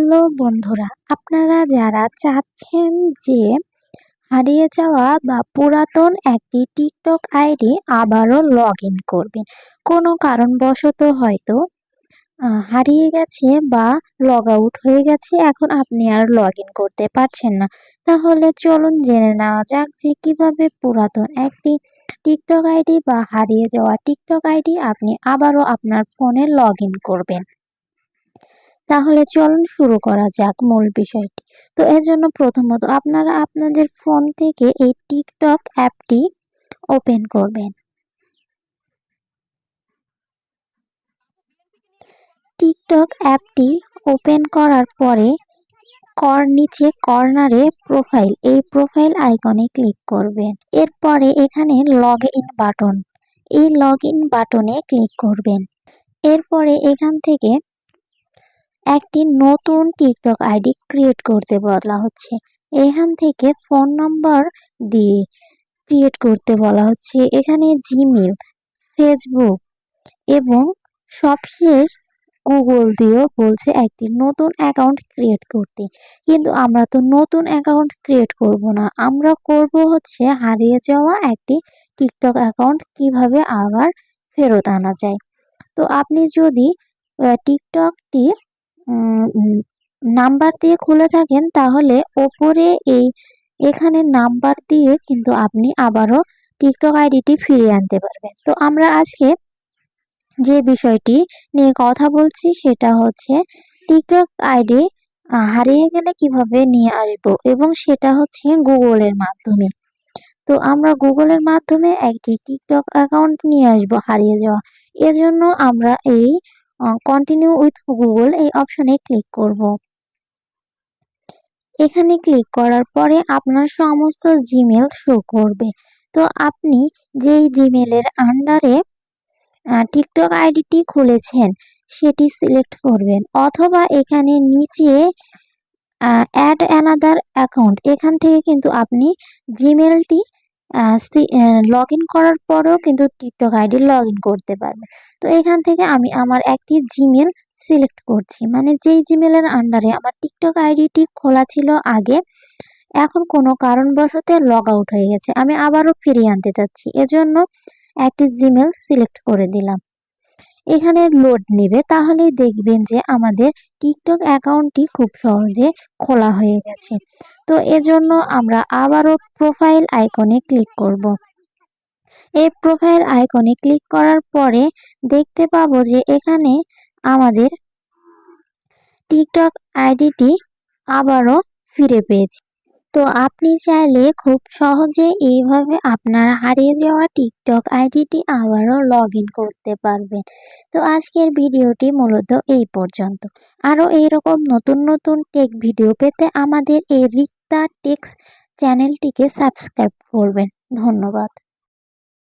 Hello বন্ধুরা, আপনারা যারা চাচ্ছেন যে হারিয়ে যাওয়া বা পুরাতন একটি টিকটক আইডি আবারও লগ ইন করবেন, কোনো কারণবশত হয়তো হারিয়ে গেছে বা লগ আউট হয়ে গেছে, এখন আপনি আর লগ ইন করতে পারছেন না। তাহলে চলুন জেনে নেওয়া যাক যে কিভাবে পুরাতন একটি টিকটক আইডি বা হারিয়ে যাওয়া টিকটক আইডি আপনি আবারও আপনার ফোনে লগ ইন করবেন। তাহলে চলুন শুরু করা যাক মূল বিষয়টি। তো এর জন্য প্রথমত আপনারা আপনাদের ফোন থেকে এই টিকটক অ্যাপটি ওপেন করবেন। টিকটক অ্যাপটি ওপেন করার পরে নিচে কর্নারে প্রোফাইল, এই প্রোফাইল আইকনে ক্লিক করবেন। এরপরে এখানে লগ ইন বাটন, এই লগ ইন বাটনে ক্লিক করবেন। এরপরে এখান থেকে একটি নতুন টিকটক আইডি ক্রিয়েট করতে বলা হচ্ছে। এখান থেকে ফোন নাম্বার দিয়ে ক্রিয়েট করতে বলা হচ্ছে। এখানে জিমেল, ফেসবুক এবং সবশেষ গুগল দিয়েও বলছে একটি নতুন অ্যাকাউন্ট ক্রিয়েট করতে। কিন্তু আমরা তো নতুন অ্যাকাউন্ট ক্রিয়েট করব না, আমরা করব হচ্ছে হারিয়ে যাওয়া একটি টিকটক অ্যাকাউন্ট কিভাবে আবার ফেরত আনা যায়। তো আপনি যদি টিকটকটি নাম্বার দিয়ে খুলে থাকেন, তাহলে ওপরে এখানে নাম্বার দিয়ে কিন্তু আপনি আবারও টিকটক আইডিটি ফিরিয়ে আনতে পারবেন। তো আমরা আজকে যে বিষয়টি নিয়ে কথা বলছি সেটা হচ্ছে টিকটক আইডি হারিয়ে গেলে কিভাবে নিয়ে আসবো, এবং সেটা হচ্ছে গুগলের মাধ্যমে। তো আমরা গুগলের মাধ্যমে একটি টিকটক অ্যাকাউন্ট নিয়ে আসবো হারিয়ে যাওয়া। এজন্য আমরা এই কন্টিনিউ উইথ গুগল এই অপশনে ক্লিক করব। এখানে ক্লিক করার পরে আপনার সমস্ত জিমেল শো করবে। তো আপনি যেই জিমেলের আন্ডারে টিকটক আইডিটি খুলেছেন সেটি সিলেক্ট করবেন, অথবা এখানে নিচে অ্যাড অ্যানাদার অ্যাকাউন্ট, এখান থেকে কিন্তু আপনি জিমেলটি লগ ইন করার পরেও কিন্তু টিকটক আইডি লগ ইন করতে পারবেন। তো এখান থেকে আমি আমার একটি জিমেল সিলেক্ট করছি, মানে যেই জিমেলের আন্ডারে আমার টিকটক আইডিটি খোলা ছিল আগে, এখন কোনো কারণবশত লগ আউট হয়ে গেছে, আমি আবারও ফিরিয়ে আনতে চাচ্ছি, এজন্য একটি জিমেল সিলেক্ট করে দিলাম। এখানে লোড নেবে, তাহলেই দেখবেন যে আমাদের টিকটক অ্যাকাউন্টটি খুব সহজে খোলা হয়ে গেছে। তো এজন্য আমরা আবারও প্রোফাইল আইকনে ক্লিক করব। এই প্রোফাইল আইকনে ক্লিক করার পরে দেখতে পাবো যে এখানে আমাদের টিকটক আইডিটি আবারও ফিরে পেয়েছি। তো আপনি চাইলে খুব সহজে এইভাবে আপনার হারিয়ে যাওয়া টিকটক আইডিটি আবারও লগ ইন করতে পারবেন। তো আজকের ভিডিওটি মূলত এই পর্যন্ত। আরও এইরকম নতুন নতুন টেক ভিডিও পেতে আমাদের এই রিক্তা টেক্স চ্যানেলটিকে সাবস্ক্রাইব করবেন। ধন্যবাদ।